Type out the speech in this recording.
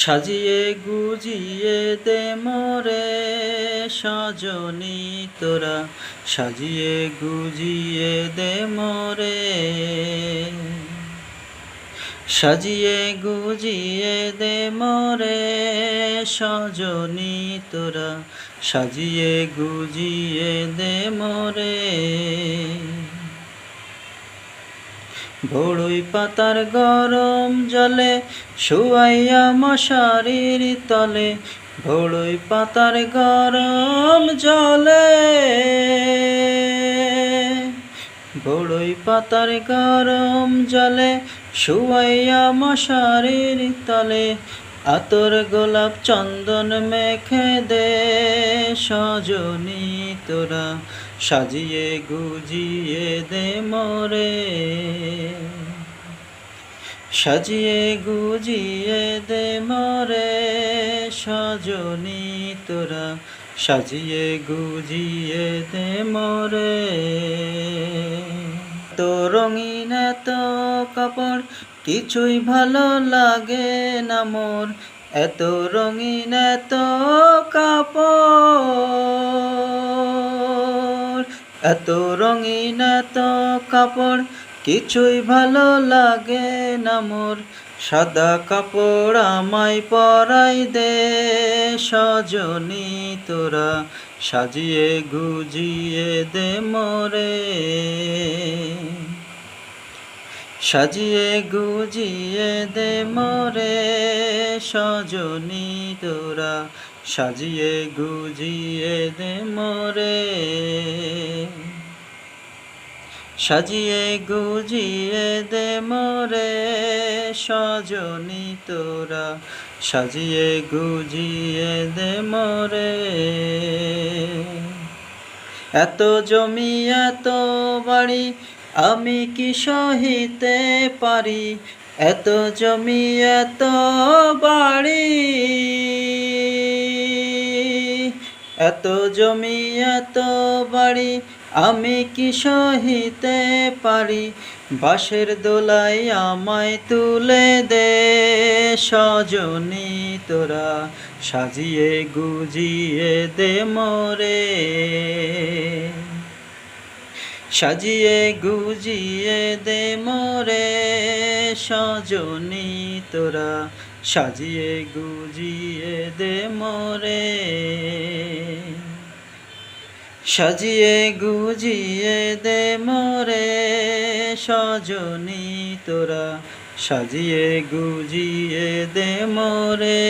সাজিয়ে গুজিয়ে দে মোরে সজনী তোরা, সাজিয়ে গুজিয়ে দে মোরে, সাজিয়ে গুজিয়ে দে মোরে সজনী তোরা, সাজিয়ে গুজিয়ে দে মোরে। বড়ই পাতার গরম জলে শুয়াইয়া মশারির তলে, বড়ই পাতার গরম জলে, বড়ই পাতার গরম জলে শুয়াইয়া মশারির তলে, আতর গোলাপ চন্দন মেখে দে সজনী তোরা, সাজিয়ে গুজিয়ে দে মোরে, সাজিয়ে গুজিয়ে দে মোরে সজনী তোরা, সাজিয়ে গুজিয়ে দে মোরে। তো রঙিন এত কাপড় কিছুই ভালো লাগে না মোর, এত রঙিন এত কাপড়, এত রঙিন এত কাপড় কিছুই ভালো লাগে না মোর, সাদা কাপড় আমায় পরাই দে সজনী তোরা, সাজিয়ে গুজিয়ে দে মোরে, সাজিয়ে গুজিয়ে দে মোরে সজনী তোরা, সাজিয়ে গুজিয়ে দে মোরে, সাজিয়ে গুজিয়ে দে মোরে সজনী তোরা, সাজিয়ে গুজিয়ে দে মোরে। এত জমি এত বাড়ি আমি কি সহিতে পারি, এত জমি এত বাড়ি, এত জমি এত বাড়ি আমি কি সহিতে পারি, বাঁশের দোলাই আমায় তুলে দে সজনী তোরা, সাজিয়ে গুজিয়ে দে মোরে, সাজিয়ে গুজিয়ে দে মোরে সজনী তোরা, সাজিয়ে গুজিয়ে দে মোরে, সাজিয়ে গুজিয়ে দে মোরে সজনী তোরা, সাজিয়ে গুজিয়ে দে মোরে।